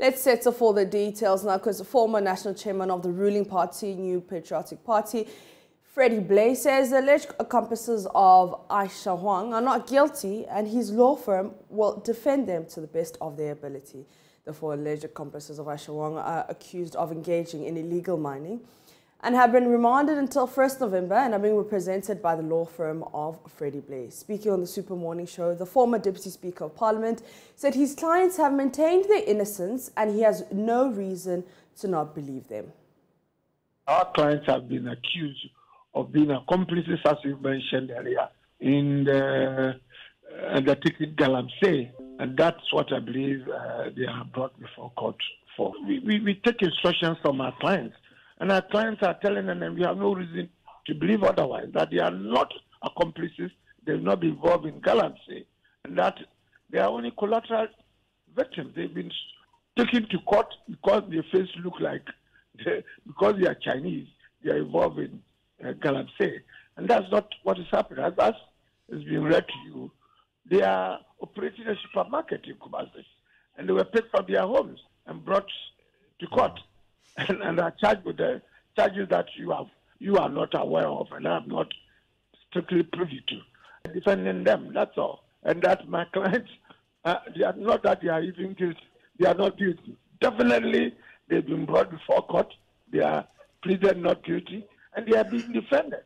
Let's settle for the details now, because the former national chairman of the ruling party, New Patriotic Party, Freddie Blay, says the alleged accomplices of Aisha Huang are not guilty and his law firm will defend them to the best of their ability. The four alleged accomplices of Aisha Huang are accused of engaging in illegal mining and have been remanded until 1st November and are being represented by the law firm of Freddie Blay. Speaking on the Super Morning Show, the former Deputy Speaker of Parliament said his clients have maintained their innocence and he has no reason to not believe them. Our clients have been accused of being accomplices, as you mentioned earlier, in the undertaking Galamsey, and that's what I believe they are brought before court for. We take instructions from our clients, and our clients are telling them, and we have no reason to believe otherwise, that they are not accomplices, they will not be involved in Galamsey, and that they are only collateral victims. They've been taken to court because their face look like, because they are Chinese, they are involved in Galamsey. And that's not what is happening. As is being read to you, they are operating a supermarket in Kumasi, and they were picked from their homes and brought to court, and are charged with the charges that you are not aware of and I'm not strictly privy to. Defending them, that's all. And that my clients, they are not that they are even guilty. They are not guilty. Definitely, they've been brought before court. They are pleaded not guilty, and they are being defended.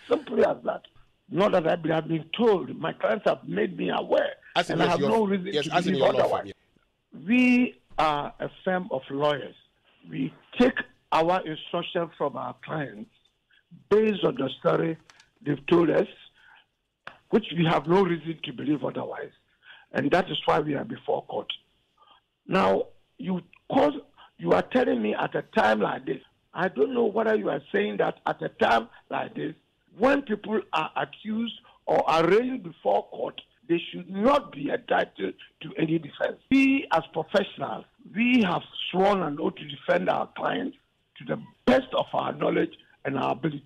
Simply as that. Not that I have been told. My clients have made me aware, and I have no reason to believe otherwise. We are a firm of lawyers. We take our instructions from our clients based on the story they've told us, which we have no reason to believe otherwise. And that is why we are before court. Now, you are telling me at a time like this, I don't know whether you are saying that at a time like this, when people are accused or arraigned before court, they should not be entitled to any defense. We as professionals, we have sworn an oath to defend our clients to the best of our knowledge and our ability.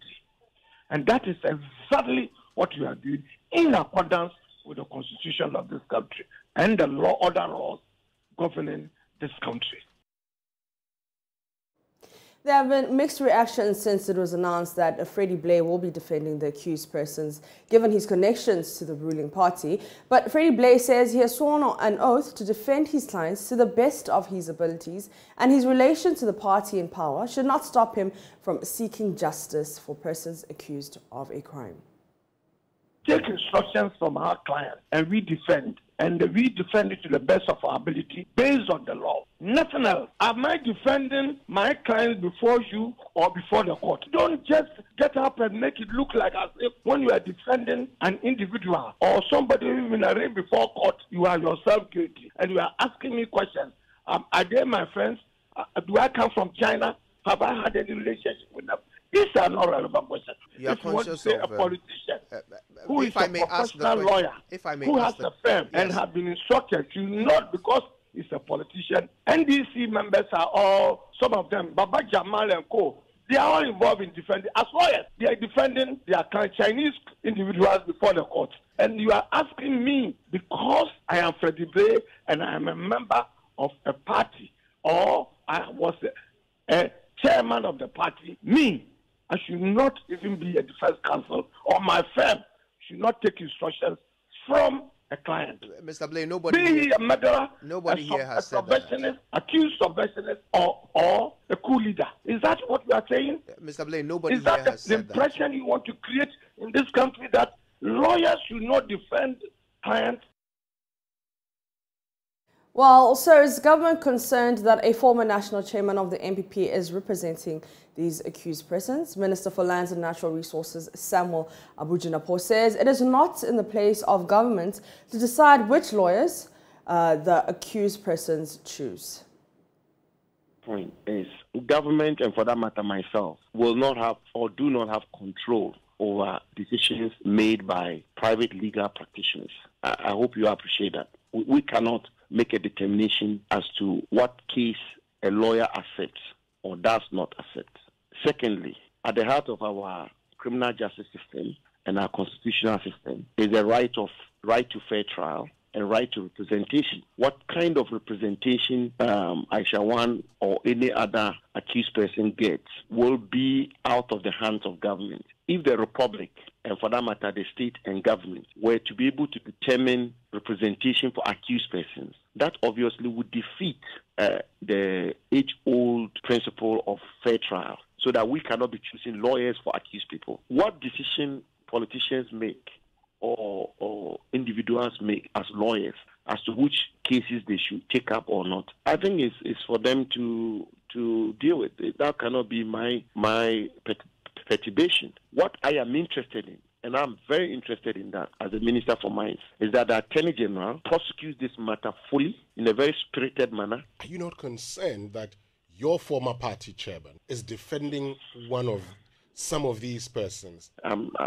And that is exactly what we are doing in accordance with the constitution of this country and the other laws governing this country. There have been mixed reactions since it was announced that Freddie Blay will be defending the accused persons, given his connections to the ruling party. But Freddie Blay says he has sworn an oath to defend his clients to the best of his abilities, and his relation to the party in power should not stop him from seeking justice for persons accused of a crime. Take instructions from our client and we defend. And we defend it to the best of our ability based on the law. Nothing else. Am I defending my client before you or before the court? Don't just get up and make it look like as if when you are defending an individual or somebody who is arraigned before court, you are yourself guilty. And you are asking me questions. Are they my friends? Do I come from China? Have I had any relationship with them? These are not relevant questions. If you want to say a politician who is a professional lawyer, who has a firm and have been instructed to not, because he's a politician, NDC members are all, some of them, Baba Jamal and co., they are all involved in defending, as lawyers, they are defending their Chinese individuals before the court. And you are asking me, because I am Freddie Blay and I am a member of a party, or I was a chairman of the party, me, I should not even be a defense counsel, or my firm should not take instructions from a client. Mr. Blay, nobody here, a murderer, here has said that. Accused subversionist, or a coup leader. Is that what you are saying? Mr. Blay, nobody here has said that. Is that the impression you want to create in this country, that lawyers should not defend clients? Well, so is the government concerned that a former national chairman of the NPP is representing these accused persons? Minister for Lands and Natural Resources, Samuel Abujinapo, says it is not in the place of government to decide which lawyers the accused persons choose. Point is, government, and for that matter myself, will not have or do not have control over decisions made by private legal practitioners. I hope you appreciate that. We cannot make a determination as to what case a lawyer accepts or does not accept. Secondly, at the heart of our criminal justice system and our constitutional system is the right to fair trial and right to representation. What kind of representation Aisha Wan or any other accused person gets will be out of the hands of government. If the Republic, and for that matter the state and government, were to be able to determine representation for accused persons, that obviously would defeat the age-old principle of fair trial, so that we cannot be choosing lawyers for accused people. What decision politicians make or individuals make as lawyers as to which cases they should take up or not, I think it's for them to deal with it. That cannot be my perturbation. What I am interested in, and I'm very interested in that as a Minister for Mines, is that the Attorney General prosecutes this matter fully in a very spirited manner. Are you not concerned that your former party chairman is defending some of these persons?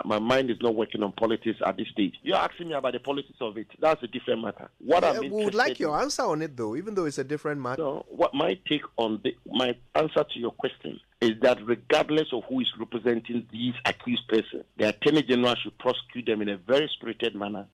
My mind is not working on politics at this stage. You're asking me about the politics of it. That's a different matter. We would like your answer on it, though, even though it's a different matter. No, what my take on my answer to your question is that regardless of who is representing these accused persons, the Attorney General should prosecute them in a very spirited manner.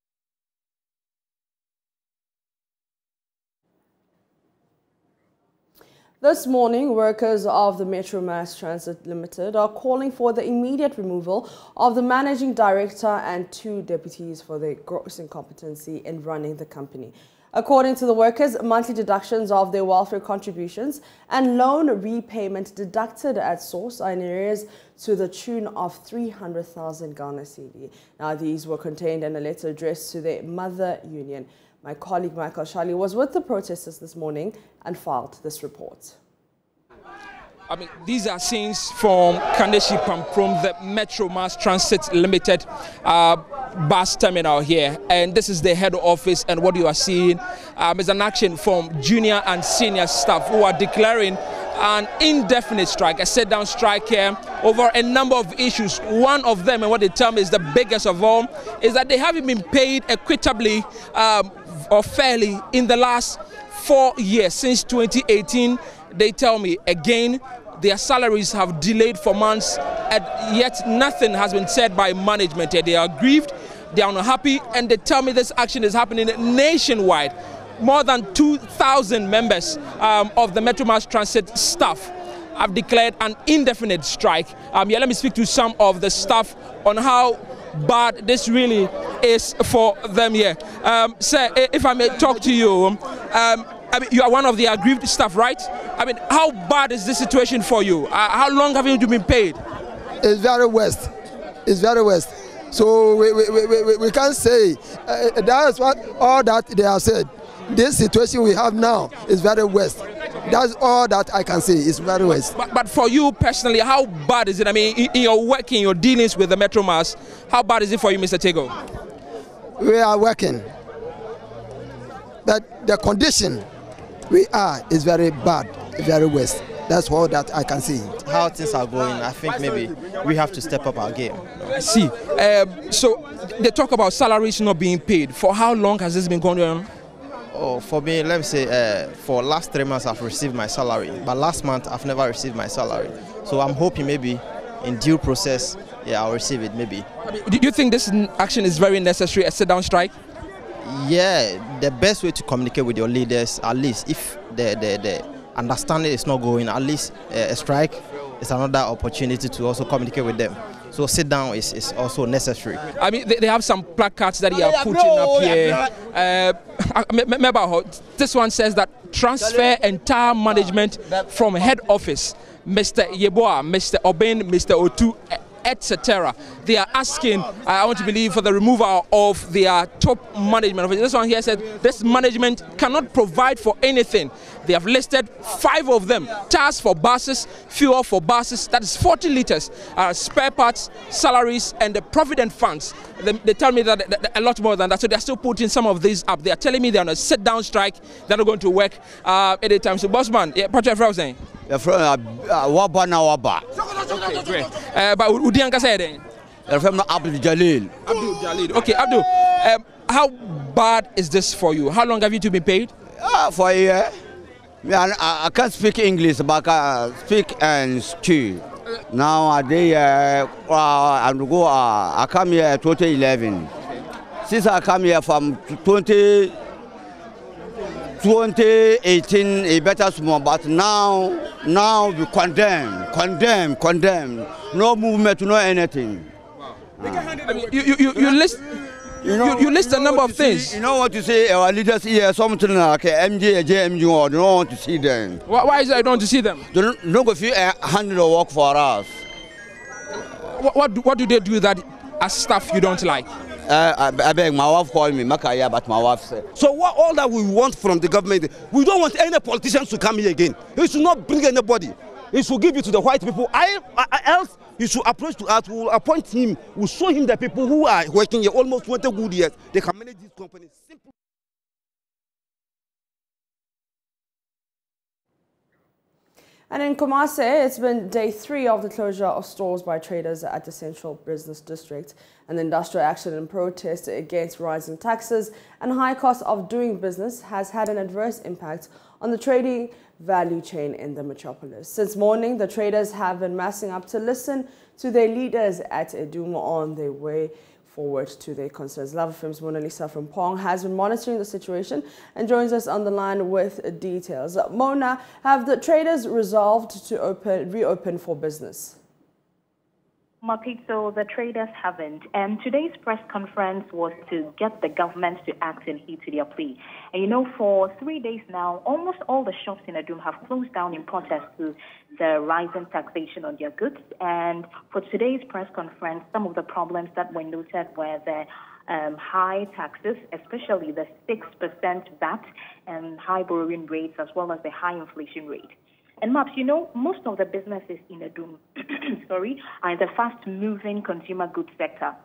This morning, workers of the Metro Mass Transit Limited are calling for the immediate removal of the managing director and 2 deputies for their gross incompetency in running the company. According to the workers, monthly deductions of their welfare contributions and loan repayment deducted at source are in arrears to the tune of 300,000 Ghana cedi. Now, these were contained in a letter addressed to their mother union. My colleague Michael Shali was with the protesters this morning and filed this report. I mean, these are scenes from Kandeshi Pamprom, the Metro Mass Transit Limited bus terminal here. And this is the head office, and what you are seeing is an action from junior and senior staff who are declaring an indefinite strike, a sit-down strike here over a number of issues. One of them, and what they tell me is the biggest of all, is that they haven't been paid equitably or fairly in the last 4 years. Since 2018, they tell me again, their salaries have delayed for months, and yet nothing has been said by management. They are grieved, they are unhappy, and they tell me this action is happening nationwide. More than 2,000 members of the Metro Mass Transit staff have declared an indefinite strike. Yeah, let me speak to some of the staff on how bad this really is for them here. Sir, if I may talk to you, I mean, you are one of the aggrieved staff, right? I mean, how bad is this situation for you? How long have you been paid? It's very worst. It's very worst. So we can't say. That's what all that they have said. This situation we have now is very worst. That's all that I can say. It's very worst. But for you personally, how bad is it? I mean, in your work, in your dealings with the Metro Mass, how bad is it for you, Mr. Tego? We are working, but the condition we are is very bad, very worst. That's all that I can see. How things are going, I think maybe we have to step up our game. I see. So they talk about salaries not being paid. For how long has this been going on? Oh, for me, let me say, for last 3 months I've received my salary, but last month I've never received my salary. So I'm hoping maybe in due process, yeah, I'll receive it maybe. Do you think this action is very necessary, a sit-down strike? Yeah, the best way to communicate with your leaders, at least if the understanding is not going, at least a strike is another opportunity to also communicate with them. So sit down is also necessary. I mean, they have some placards that they are putting up here. This one says that transfer entire management from head office, Mr. Yeboah, Mr. Obin, Mr. Otu, etc. They are asking, I want to believe, for the removal of their top management. This one here said this management cannot provide for anything. They have listed 5 of them: tasks for buses, fuel for buses, that is 40 liters, spare parts, salaries, and the provident funds. They tell me that a lot more than that. So they're still putting some of these up. They are telling me they're on a sit-down strike. They're not going to work anytime. So, Bossman, Patrick Frozen. Okay, great. But Udianka said it. Abdul Jalil. Abdul Jalil. Okay, Abdul. How bad is this for you? How long have you two been paid? For a year. I can't speak English, but I speak and stew. Now I come here 2011. Since I come here from 2012, 2018 a better small, but now we condemn. No movement, no anything. I mean, you list. You list a number of things. You don't want to see our leaders here, something like MJ, JMG, or you don't want to see them. Why is it I don't want to see them? They don't go feel handle the work for us. What do they do that as staff you don't like? I beg, my wife called me, Makaya, but my wife said. So what all that we want from the government, we don't want any politicians to come here again. He should not bring anybody. He should give it to the white people. Else, he should approach to us. We will appoint him. We will show him the people who are working here almost 20 good years. They can manage this company. Simple. And in Kumasi, it's been day 3 of the closure of stores by traders at the Central Business District. And the industrial action and protest against rising taxes and high cost of doing business has had an adverse impact on the trading value chain in the metropolis. Since morning, the traders have been massing up to listen to their leaders at Eduma on their way forward to their concerns. Love FM's Mona Lisa from Pong has been monitoring the situation and joins us on the line with details. Mona, have the traders resolved to reopen for business? Mapitso, the traders haven't. And today's press conference was to get the government to act and heed to their plea. And you know, for 3 days now, almost all the shops in Adum have closed down in protest to the rising taxation on their goods. And for today's press conference, some of the problems that were noted were the high taxes, especially the 6% VAT and high borrowing rates, as well as the high inflation rate. And Maps, you know, most of the businesses in Adum, are in the fast-moving consumer goods sector,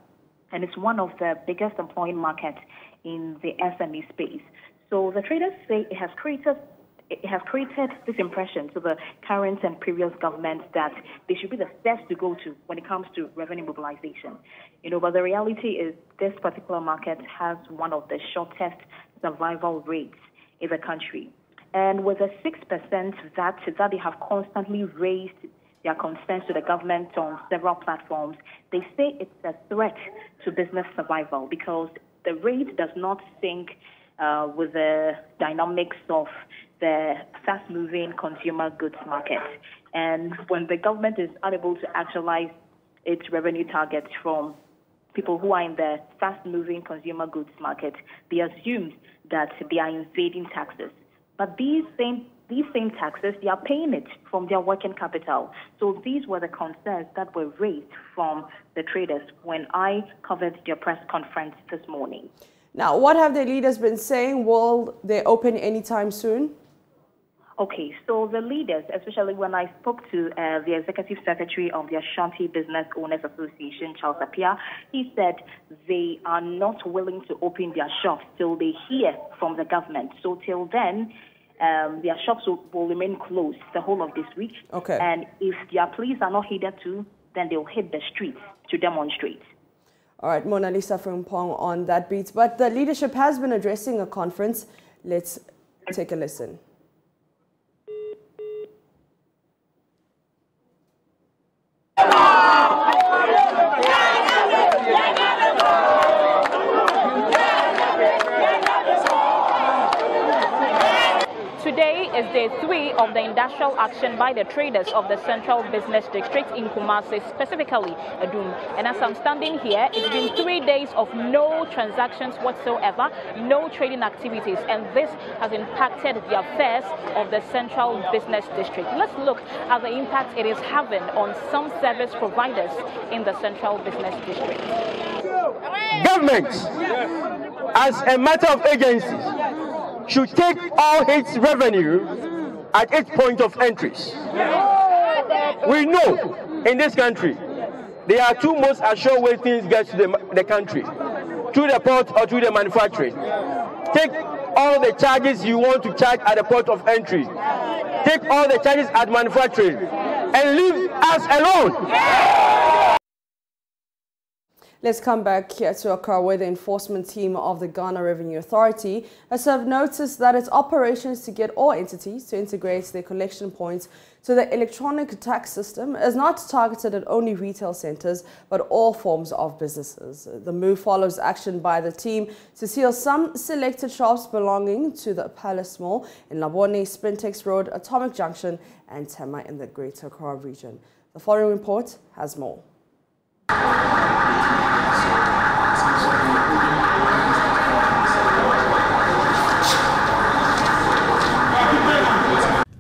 and it's one of the biggest employing markets in the SME space. So the traders say it has created this impression to the current and previous governments that they should be the steps to go to when it comes to revenue mobilization. You know, but the reality is this particular market has one of the shortest survival rates in the country. And with a 6% that they have constantly raised their concerns to the government on several platforms, they say it's a threat to business survival because the rate does not sync with the dynamics of the fast-moving consumer goods market. And when the government is unable to actualize its revenue targets from people who are in the fast-moving consumer goods market, they assume that they are invading taxes. But these same taxes, they are paying it from their working capital. So these were the concerns that were raised from the traders when I covered their press conference this morning. Now, what have their leaders been saying? Will they open anytime soon? Okay, so the leaders, especially when I spoke to the executive secretary of the Ashanti Business Owners Association, Charles Appiah, he said they are not willing to open their shops till they hear from the government. So till then, their shops will remain closed the whole of this week. Okay. And if their pleas are not heeded to, then they'll hit the streets to demonstrate. All right, Mona Lisa from Pong on that beat. But the leadership has been addressing a conference. Let's take a listen. Today is day 3 of the industrial action by the traders of the Central Business District in Kumasi, specifically Adum. And as I'm standing here, it's been 3 days of no transactions whatsoever, no trading activities, and this has impacted the affairs of the Central Business District. Let's look at the impact it is having on some service providers in the Central Business District. Government, as a matter of agency, should take all its revenue at its point of entries. We know in this country, there are two most assured ways things get to the country, through the port or through the manufacturing. Take all the charges you want to charge at the port of entry. Take all the charges at manufacturing and leave us alone. Let's come back here to Accra, where the enforcement team of the Ghana Revenue Authority has served notice that its operations to get all entities to integrate their collection points to the electronic tax system is not targeted at only retail centres, but all forms of businesses. The move follows action by the team to seal some selected shops belonging to the Palace Mall in Labone, Sprintex Road, Atomic Junction, and Tema in the Greater Accra region. The following report has more.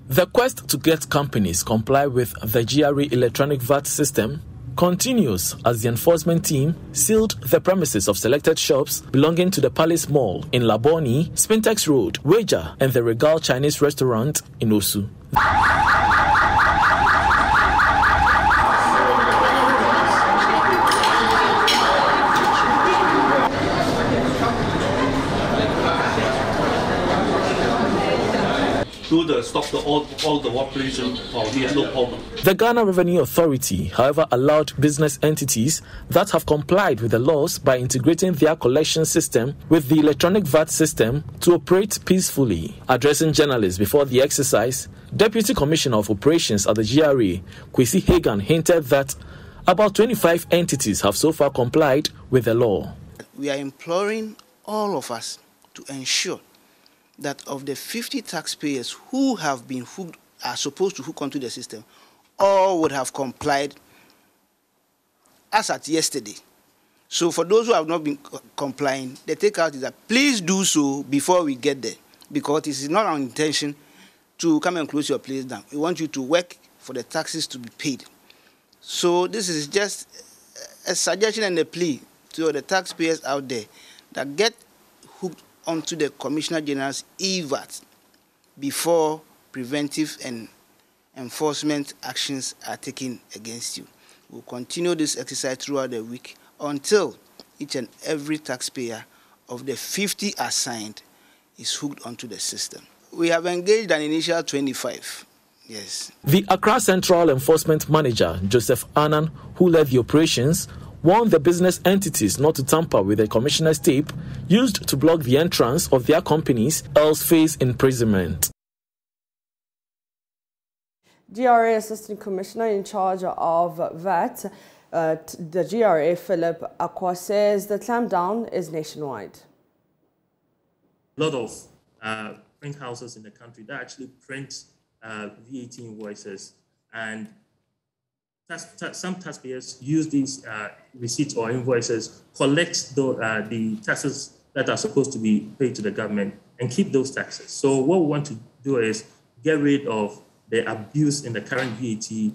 The quest to get companies comply with the GRE electronic VAT system continues as the enforcement team sealed the premises of selected shops belonging to the Palace Mall in Labone, Spintex Road, Weja, and the Regal Chinese restaurant in Osu. Stop all the operation, we have no problem. The Ghana Revenue Authority, however, allowed business entities that have complied with the laws by integrating their collection system with the electronic VAT system to operate peacefully. Addressing journalists before the exercise, Deputy Commissioner of Operations at the GRA, Kwesi Hagan, hinted that about 25 entities have so far complied with the law. We are imploring all of us to ensure that of the 50 taxpayers who have been hooked, are supposed to hook onto the system, all would have complied as at yesterday. So for those who have not been complying, the takeout is that please do so before we get there, because it is not our intention to come and close your place down. We want you to work for the taxes to be paid. So this is just a suggestion and a plea to the taxpayers out there that get hooked onto the Commissioner General's EVAT before preventive and enforcement actions are taken against you. We'll continue this exercise throughout the week until each and every taxpayer of the 50 assigned is hooked onto the system. We have engaged an initial 25. Yes. The Accra Central Enforcement Manager, Joseph Annan, who led the operations, warned the business entities not to tamper with the commissioner's tape used to block the entrance of their companies, else face imprisonment. GRA Assistant Commissioner in charge of VAT, the GRA, Philip Akwa, says the clampdown is nationwide. A lot of print houses in the country that actually print VAT invoices, and some taxpayers use these receipts or invoices, collect the taxes that are supposed to be paid to the government, and keep those taxes. So what we want to do is get rid of the abuse in the current VAT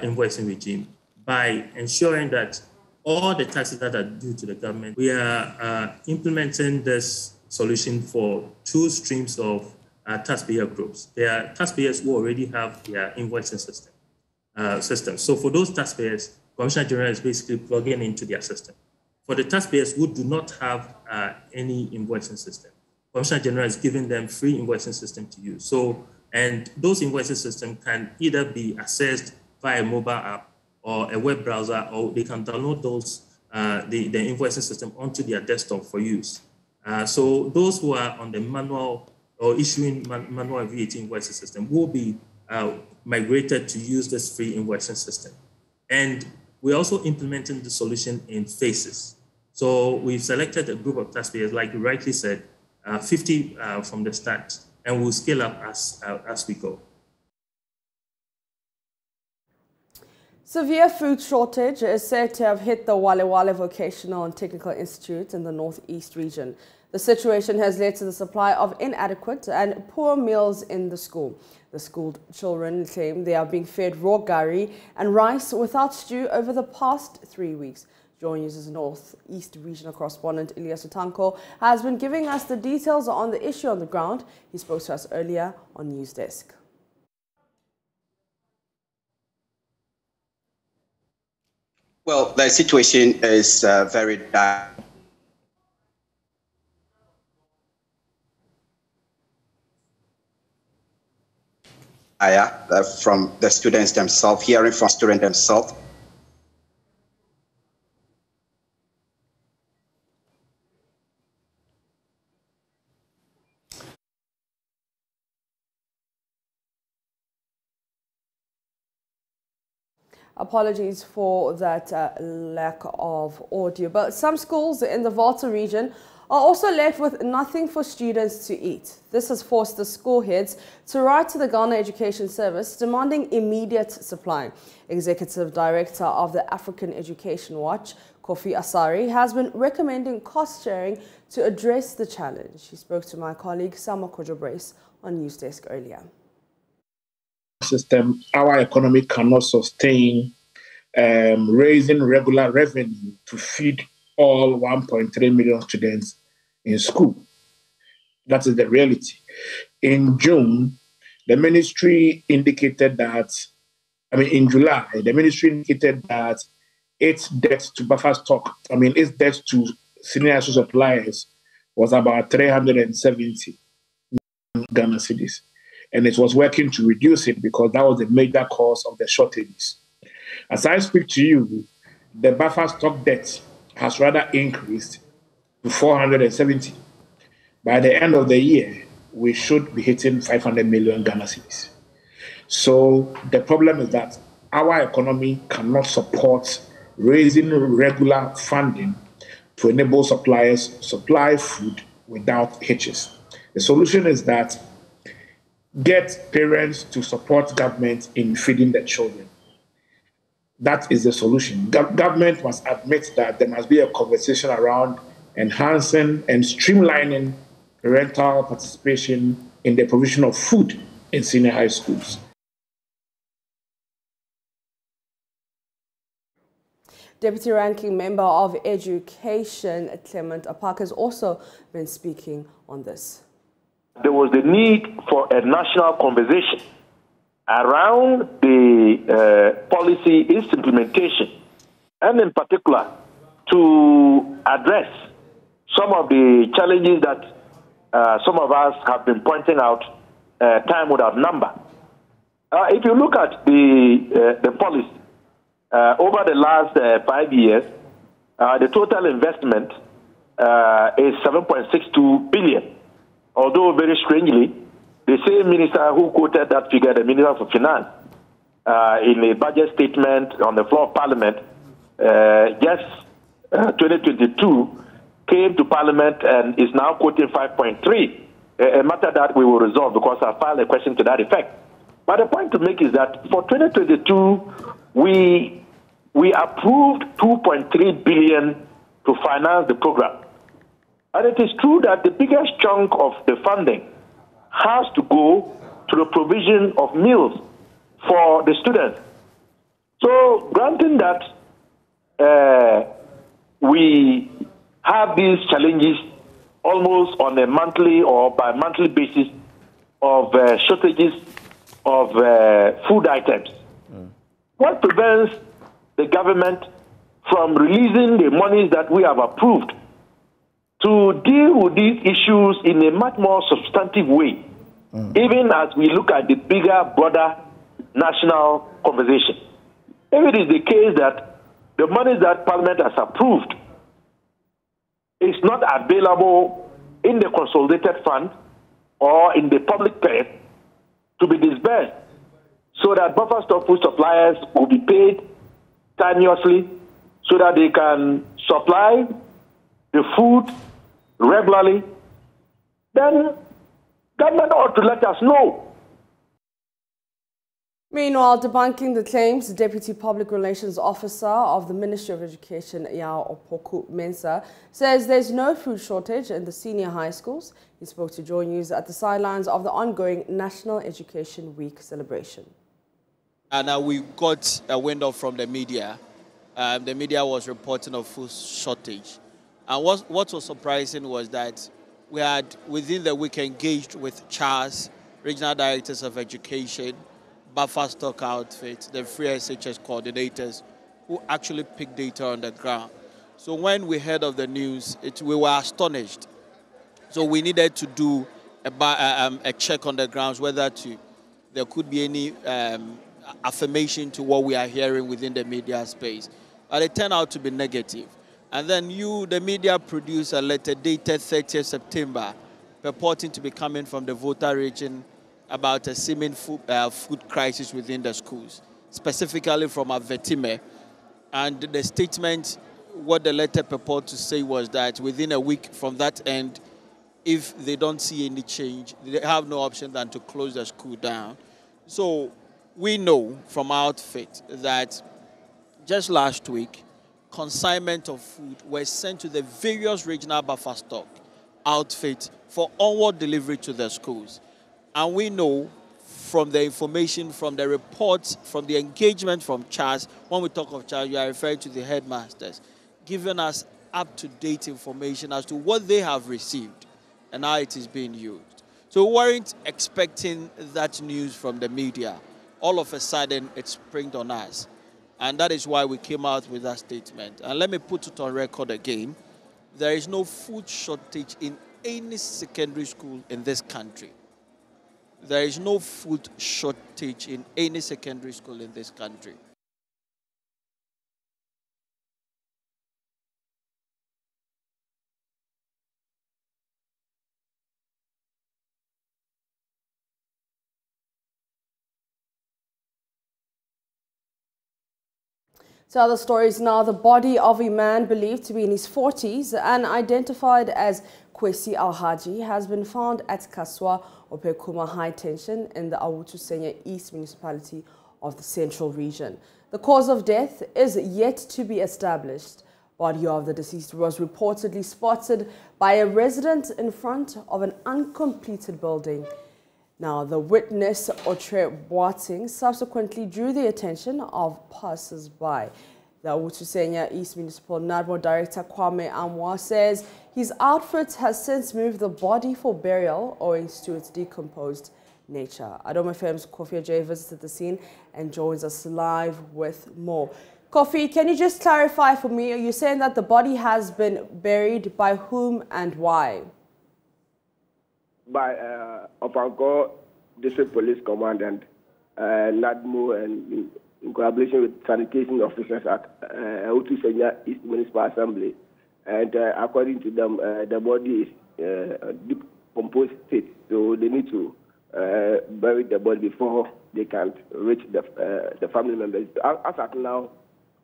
invoicing regime by ensuring that all the taxes that are due to the government, we are implementing this solution for two streams of taxpayer groups. There are taxpayers who already have their invoicing system. So for those taxpayers, Commissioner General is basically plugging into their system. For the taxpayers who do not have any invoicing system, Commissioner General is giving them free invoicing system to use. So, and those invoicing systems can either be accessed via a mobile app or a web browser, or they can download those the invoicing system onto their desktop for use. So those who are on the manual or issuing manual VAT invoicing system will be migrated to use this free invoicing system. And we're also implementing the solution in phases. So we've selected a group of taxpayers, like you rightly said, 50 from the start, and we'll scale up as we go. Severe food shortage is said to have hit the Wale Wale Vocational and Technical Institute in the Northeast region. The situation has led to the supply of inadequate and poor meals in the school. The school children claim they are being fed raw gari and rice without stew over the past 3 weeks. JoyNews' Northeast Regional correspondent Elias Otanko has been giving us the details on the issue on the ground. He spoke to us earlier on News Desk. Well, the situation is very dire. From the students themselves, hearing from students themselves. Apologies for that lack of audio. But some schools in the Volta region are also left with nothing for students to eat. This has forced the school heads to write to the Ghana Education Service demanding immediate supply. Executive Director of the African Education Watch, Kofi Asari, has been recommending cost sharing to address the challenge. He spoke to my colleague Sama Kojo-Brace on News Desk earlier. System, our economy cannot sustain raising regular revenue to feed all 1.3 million students in school. That is the reality. In June, the ministry indicated that, in July, the ministry indicated that its debt to buffer stock, its debt to senior suppliers was about 370 Ghana cedis. And it was working to reduce it because that was the major cause of the shortages. As I speak to you, the buffer stock debt has rather increased to 470. By the end of the year, we should be hitting 500 million Ghana cedis. So the problem is that our economy cannot support raising regular funding to enable suppliers to supply food without hitches. The solution is that get parents to support government in feeding their children. That is the solution. Government must admit that there must be a conversation around enhancing and streamlining parental participation in the provision of food in senior high schools. Deputy Ranking Member of Education, Clement Apak, has also been speaking on this. There was the need for a national conversation around the policy, its implementation, and in particular to address some of the challenges that some of us have been pointing out time without number. If you look at the policy, over the last 5 years, the total investment is 7.62 billion. Although very strangely, the same minister who quoted that figure, the Minister of Finance, in a budget statement on the floor of Parliament, just 2022, came to Parliament and is now quoting 5.3, a matter that we will resolve because I filed a question to that effect. But the point to make is that for 2022, we approved 2.3 billion to finance the program. And it is true that the biggest chunk of the funding has to go to the provision of meals for the students. So granting that we have these challenges almost on a monthly or bi-monthly basis of shortages of food items, what prevents the government from releasing the monies that we have approved to deal with these issues in a much more substantive way, even as we look at the bigger, broader national conversation? If it is the case that the money that Parliament has approved is not available in the consolidated fund or in the public purse to be disbursed so that buffer stock food suppliers will be paid timeously so that they can supply the food regularly, then government ought to let us know. Meanwhile, debunking the claims, the Deputy Public Relations Officer of the Ministry of Education, Yao Opoku Mensah, says there's no food shortage in the senior high schools. He spoke to JoyNews at the sidelines of the ongoing National Education Week celebration. And we got a window from the media. The media was reporting of food shortage. And what was surprising was that we had, within the week, engaged with CHARS, Regional Directors of Education, buffer stock outfits, the free SHS coordinators, who actually picked data on the ground. So when we heard of the news, we were astonished. So we needed to do a check on the grounds whether there could be any affirmation to what we are hearing within the media space. But it turned out to be negative. And then the media, produced a letter dated 30th September, purporting to be coming from the Volta region about a seeming food crisis within the schools. specifically from Avetime. And the statement, what the letter purported to say was that within a week from that end, if they don't see any change, they have no option than to close the school down. So we know from our outfit that just last week, consignment of food were sent to the various regional buffer stock outfit for onward delivery to the schools. And we know from the information, from the reports, from the engagement from CHARS, when we talk of CHARS, we are referring to the headmasters, giving us up-to-date information as to what they have received and how it is being used. So we weren't expecting that news from the media. All of a sudden, it sprang on us. And that is why we came out with that statement. And let me put it on record again. There is no food shortage in any secondary school in this country. There is no food shortage in any secondary school in this country. To other stories now, the body of a man believed to be in his 40s and identified as Kwesi Al-Haji has been found at Kaswa Opekuma High Tension in the Awutu Senya East Municipality of the Central Region. The cause of death is yet to be established. Body of the deceased was reportedly spotted by a resident in front of an uncompleted building. Now, the witness, Otre Boating, subsequently drew the attention of passers-by. The Awutu East Municipal NADMO Director Kwame Amwa says his outfit has since moved the body for burial owing to its decomposed nature. Adom FM's Kofi J visited the scene and joins us live with more. Kofi, can you just clarify for me, are you saying that the body has been buried by whom and why? By Opanko District Police Commandant, NADMO, and in collaboration with sanitation officers at Awutu Senya East Municipal Assembly. And according to them, the body is decomposed state, so they need to bury the body before they can reach the family members. As at now,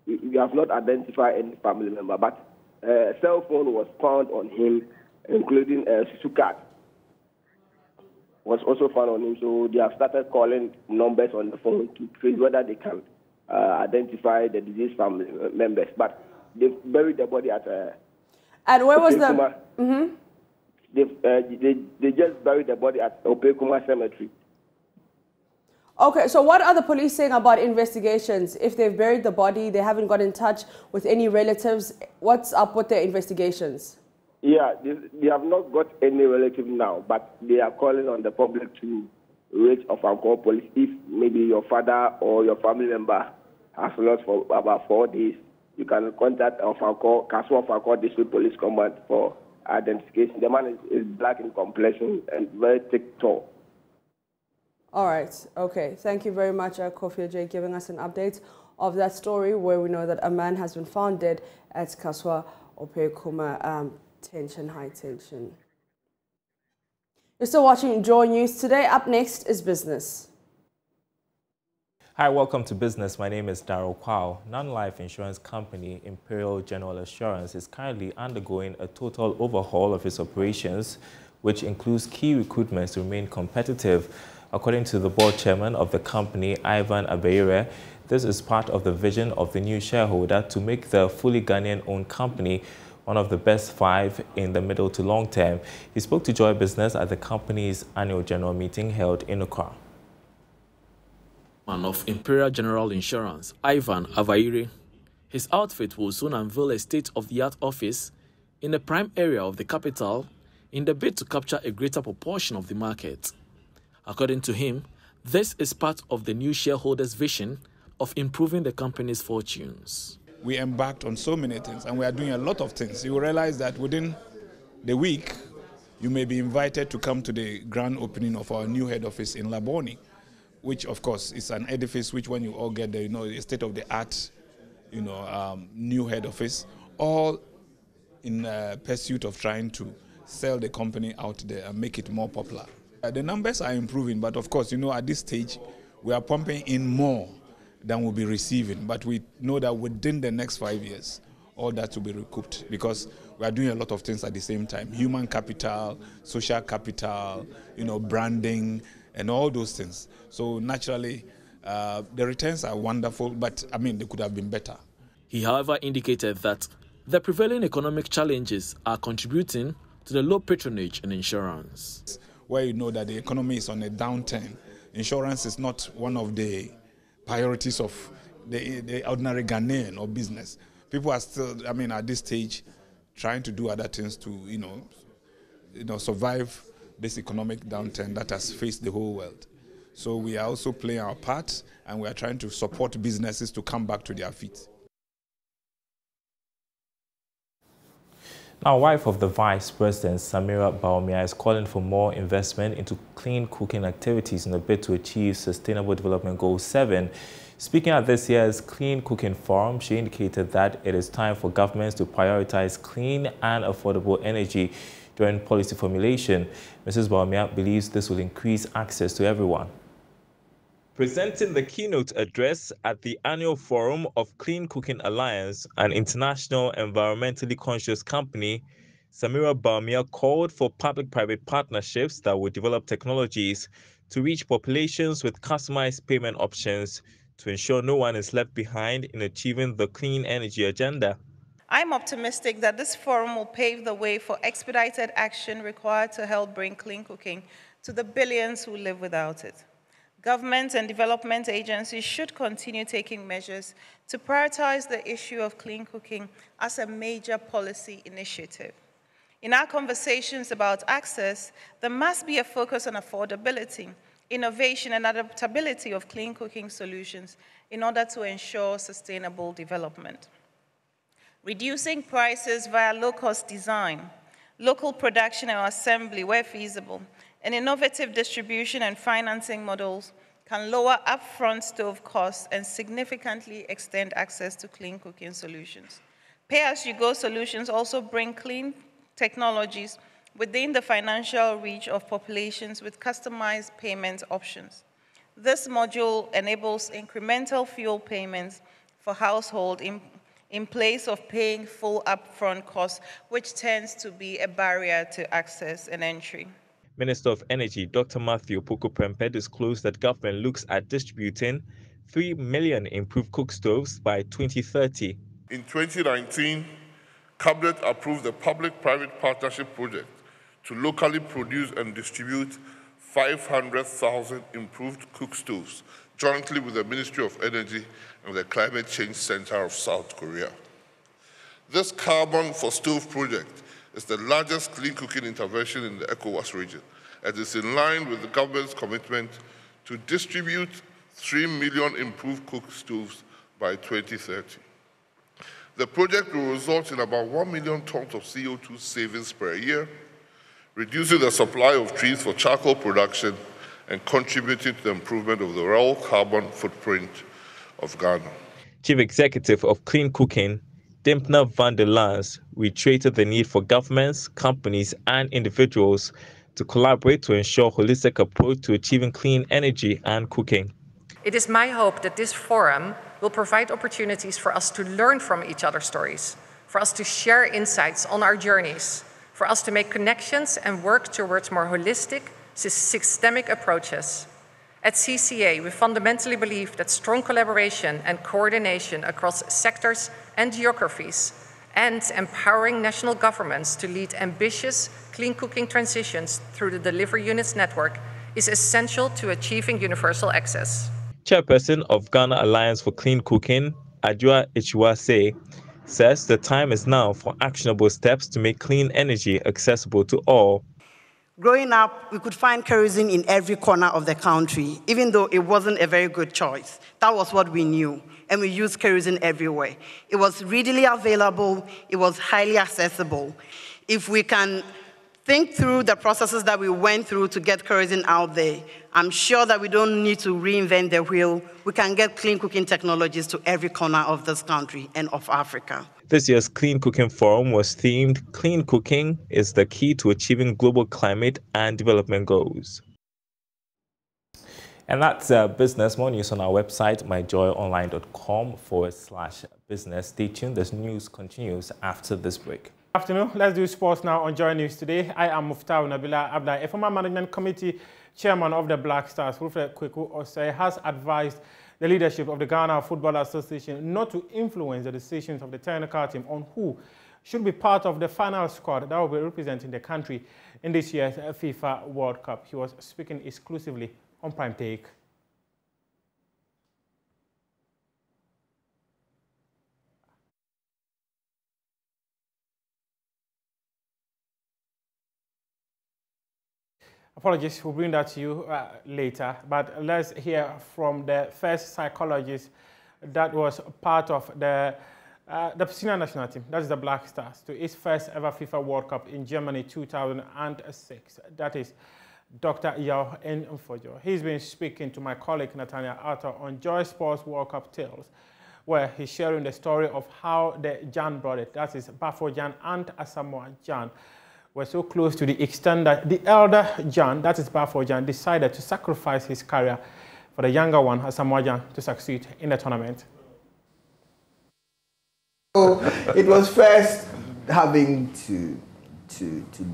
we have not identified any family member, but a cell phone was found on him, including a Susu card was also found on him. So they have started calling numbers on the phone to trace whether they can identify the deceased family members. But they buried the body at and where was the? They just buried the body at Opekuma Cemetery. Okay, so what are the police saying about investigations? If they've buried the body, they haven't got in touch with any relatives. What's up with their investigations? Yeah, they have not got any relative now, but they are calling on the public to reach Ofanko Police. If maybe your father or your family member has lost for about 4 days, you can contact Ofanko, Kaswa Ofanko District Police Command for identification. The man is black in complexion and very thick, tall. All right. Okay. Thank you very much, Kofi J, giving us an update of that story where we know that a man has been found dead at Kaswa Opekuma High Tension. You're still watching JoyNews. Today, up next is business. Hi, welcome to Business. My name is Daryl Kwao. Non-life insurance company Imperial General Assurance is currently undergoing a total overhaul of its operations, which includes key recruitments to remain competitive. According to the board chairman of the company, Ivan Abeire, this is part of the vision of the new shareholder to make the fully Ghanaian-owned company one of the best 5 in the middle to long term. He spoke to Joy Business at the company's annual general meeting held in Accra. Of Imperial General Insurance, Ivan Avaire. His outfit will soon unveil a state-of-the-art office in the prime area of the capital in the bid to capture a greater proportion of the market. According to him, this is part of the new shareholders' vision of improving the company's fortunes. We embarked on so many things and we are doing a lot of things. You will realize that within the week, you may be invited to come to the grand opening of our new head office in Laboni, which of course is an edifice which when you all get there, a state-of-the-art, new head office, all in pursuit of trying to sell the company out there and make it more popular. The numbers are improving, but of course, at this stage, we are pumping in more than we'll be receiving. But we know that within the next 5 years, all that will be recouped because we are doing a lot of things at the same time. Human capital, social capital, branding, and all those things. So naturally, the returns are wonderful, but I mean, they could have been better. He, however, indicated that the prevailing economic challenges are contributing to the low patronage in insurance. Where you know that the economy is on a downturn, insurance is not one of the priorities of the ordinary Ghanaian or business. People are still, I mean, at this stage, trying to do other things to, survive this economic downturn that has faced the whole world. So we are also playing our part, and we are trying to support businesses to come back to their feet. Now, wife of the Vice President, Samira Bawumia, is calling for more investment into clean cooking activities in a bid to achieve Sustainable Development Goal 7. Speaking at this year's Clean Cooking Forum, she indicated that it is time for governments to prioritize clean and affordable energy during policy formulation. Mrs. Bawumia believes this will increase access to everyone. Presenting the keynote address at the annual forum of Clean Cooking Alliance, an international environmentally conscious company, Samira Bawumia called for public-private partnerships that will develop technologies to reach populations with customized payment options to ensure no one is left behind in achieving the clean energy agenda. I'm optimistic that this forum will pave the way for expedited action required to help bring clean cooking to the billions who live without it. Governments and development agencies should continue taking measures to prioritize the issue of clean cooking as a major policy initiative. In our conversations about access, there must be a focus on affordability, innovation, and adaptability of clean cooking solutions in order to ensure sustainable development. Reducing prices via low-cost design, local production and assembly where feasible, and innovative distribution and financing models can lower upfront stove costs and significantly extend access to clean cooking solutions. Pay-as-you-go solutions also bring clean technologies within the financial reach of populations with customized payment options. This module enables incremental fuel payments for households in place of paying full upfront costs, which tends to be a barrier to access and entry. Minister of Energy, Dr. Matthew Poku-Prempeh, disclosed that government looks at distributing 3 million improved cook stoves by 2030. In 2019, Cabinet approved the public-private partnership project to locally produce and distribute 500,000 improved cook stoves, jointly with the Ministry of Energy and the Climate Change Center of South Korea. This Carbon for Stove project is the largest clean cooking intervention in the ECOWAS region and is in line with the government's commitment to distribute 3 million improved cook stoves by 2030. The project will result in about 1 million tons of CO2 savings per year, reducing the supply of trees for charcoal production and contributing to the improvement of the raw carbon footprint of Ghana. Chief Executive of Clean Cooking, Dimpna van der Lans, reiterated the need for governments, companies, and individuals to collaborate to ensure a holistic approach to achieving clean energy and cooking. It is my hope that this forum will provide opportunities for us to learn from each other's stories, for us to share insights on our journeys, for us to make connections and work towards more holistic, systemic approaches. At CCA, we fundamentally believe that strong collaboration and coordination across sectors and geographies and empowering national governments to lead ambitious clean cooking transitions through the delivery units network is essential to achieving universal access. Chairperson of Ghana Alliance for Clean Cooking, Adjoa Echiwase, says the time is now for actionable steps to make clean energy accessible to all. Growing up, we could find kerosene in every corner of the country, even though it wasn't a very good choice. That was what we knew, and we used kerosene everywhere. It was readily available, it was highly accessible. If we can think through the processes that we went through to get kerosene out there, I'm sure that we don't need to reinvent the wheel. We can get clean cooking technologies to every corner of this country and of Africa. This year's Clean Cooking Forum was themed Clean Cooking is the key to achieving global climate and development goals. And that's business. More news on our website, myjoyonline.com/business. Stay tuned. This news continues after this break. Good afternoon. Let's do sports now on Joy News today. I am Muftau Nabila Abda, a former management committee chairman of the Black Stars. Wilfred Kweku Osei has advised the leadership of the Ghana Football Association not to influence the decisions of the technical team on who should be part of the final squad that will be representing the country in this year's FIFA World Cup. He was speaking exclusively on Prime Take. Apologies, we'll bring that to you later, but let's hear from the first psychologist that was part of the senior national team, that is the Black Stars, to its first ever FIFA World Cup in Germany 2006. That is Dr. Yao Nfojo. He's been speaking to my colleague Nathaniel Arthur on Joy Sports World Cup Tales, where he's sharing the story of how the Jan brought it. That is Bafo Jan and Asamoah Jan were so close to the extent that the elder Jan, that is Bafo Jan, decided to sacrifice his career for the younger one, Asamoah Jan, to succeed in the tournament. So it was first having to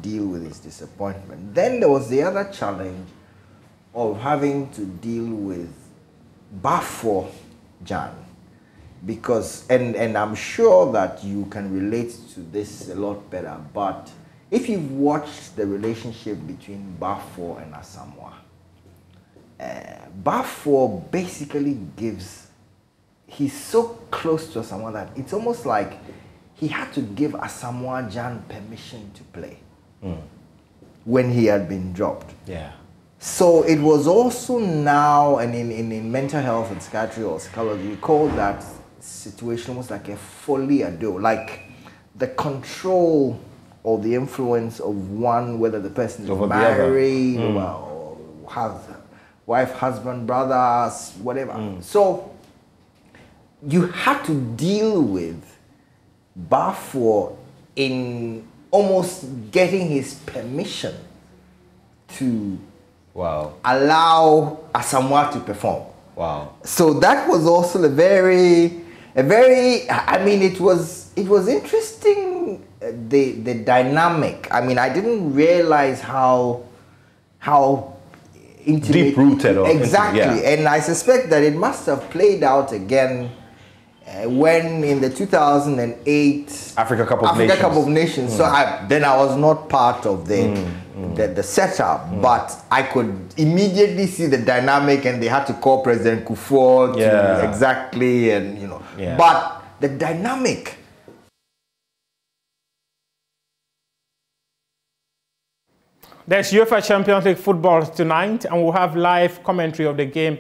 deal with his disappointment. Then there was the other challenge of having to deal with Bafo Jan, because, and I'm sure that you can relate to this a lot better, but if you've watched the relationship between Bafo and Asamoah, Bafo basically he's so close to Asamoah that it's almost like he had to give Asamoah Jan permission to play when he had been dropped. Yeah. So it was also now, and in mental health and psychiatry or psychology, we call that situation almost like a folie à deux, like the control or the influence of one, whether the person is married or has wife, husband, brothers, whatever. So you had to deal with Bafo in almost getting his permission to allow Asamoah to perform. Wow. So that was also a very, I mean, it was interesting, the dynamic. I mean, I didn't realize how intimate, deep-rooted. Exactly. And I suspect that it must have played out again when in the 2008 Africa Cup of Nations. So then I was not part of the setup, but I could immediately see the dynamic, and they had to call President Kufuor to exactly, and you know. But the dynamic. There's UEFA Champions League football tonight, and we'll have live commentary of the game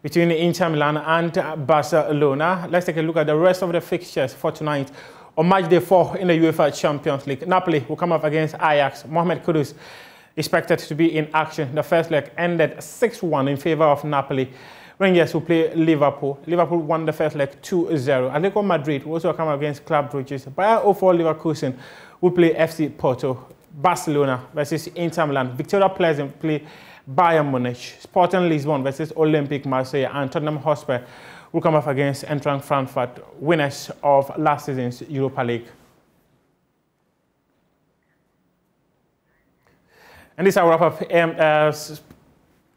between Inter Milan and Barcelona. Let's take a look at the rest of the fixtures for tonight. On match day 4 in the UEFA Champions League, Napoli will come up against Ajax. Mohamed Kudus expected to be in action. The first leg ended 6-1 in favor of Napoli. Rangers will play Liverpool. Liverpool won the first leg 2-0. Atletico Madrid will also come up against Club Brugge. Bayer 04 Leverkusen will play FC Porto. Barcelona versus Inter Milan. Victoria Pleasant play Bayern Munich. Sporting Lisbon versus Olympique Marseille. And Tottenham Hotspur will come up against Eintracht Frankfurt, winners of last season's Europa League. And this is our wrap-up.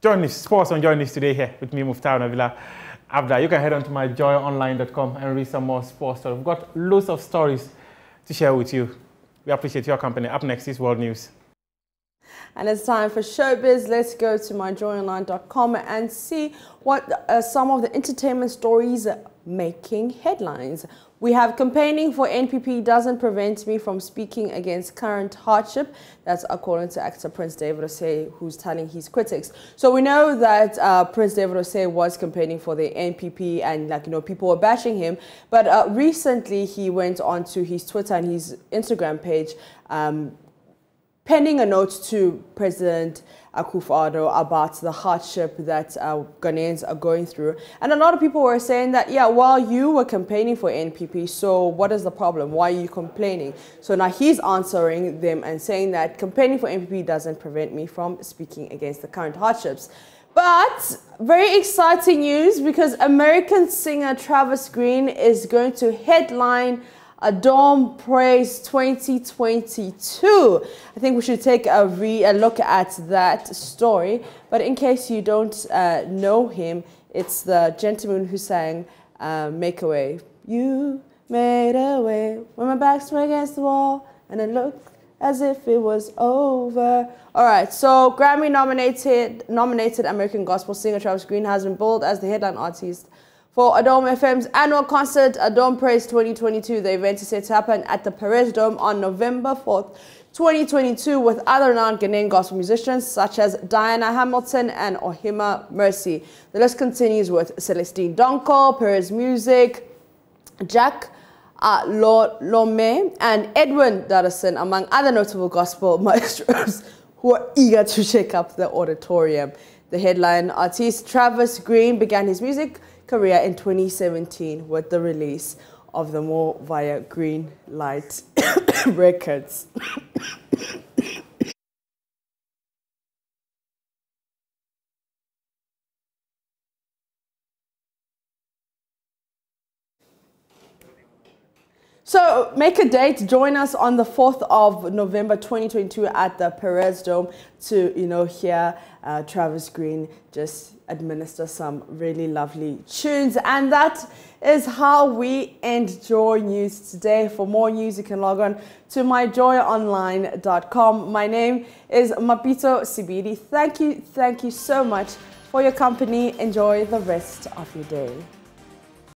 JoyNews, sports on JoyNews today here with me, Muftau Nabila Abda. You can head on to myjoyonline.com and read some more sports stories. We've got loads of stories to share with you. We appreciate your company. Up next is World News. And it's time for Showbiz. Let's go to myjoyonline.com and see what some of the entertainment stories making headlines. We have campaigning for NPP doesn't prevent me from speaking against current hardship. That's according to actor Prince David Osei, who's telling his critics. So we know that Prince David Osei was campaigning for the NPP, and people were bashing him. But recently he went onto his Twitter and his Instagram page, penning a note to President Akufo-Addo about the hardship that Ghanaians are going through. And a lot of people were saying that, yeah, well, you were campaigning for NPP, so what is the problem? Why are you complaining? So now he's answering them and saying that campaigning for NPP doesn't prevent me from speaking against the current hardships. But very exciting news because American singer Travis Green is going to headline Adom Praise 2022. I think we should take a look at that story. But in case you don't know him, it's the gentleman who sang Make a Way. You made a way when my back's against the wall and it looked as if it was over. All right, so Grammy-nominated American gospel singer Travis Green has been billed as the headline artist for Adom FM's annual concert, Adom Praise 2022. The event is set to happen at the Perez Dome on November 4th, 2022, with other non-Ghanaian gospel musicians such as Diana Hamilton and Ohima Mercy. The list continues with Celestine Donko, Perez Music, Jack Lome, and Edwin Dodson, among other notable gospel maestros who are eager to shake up the auditorium. The headline artist Travis Green began his music career in 2017 with the release of the More via Green Light Records. So make a date, join us on the 4th of November 2022 at the Perez Dome to, hear Travis Green just administer some really lovely tunes. And that is how we end Joy News today. For more news, you can log on to myjoyonline.com. My name is Mapitso Sebidi. Thank you so much for your company. Enjoy the rest of your day.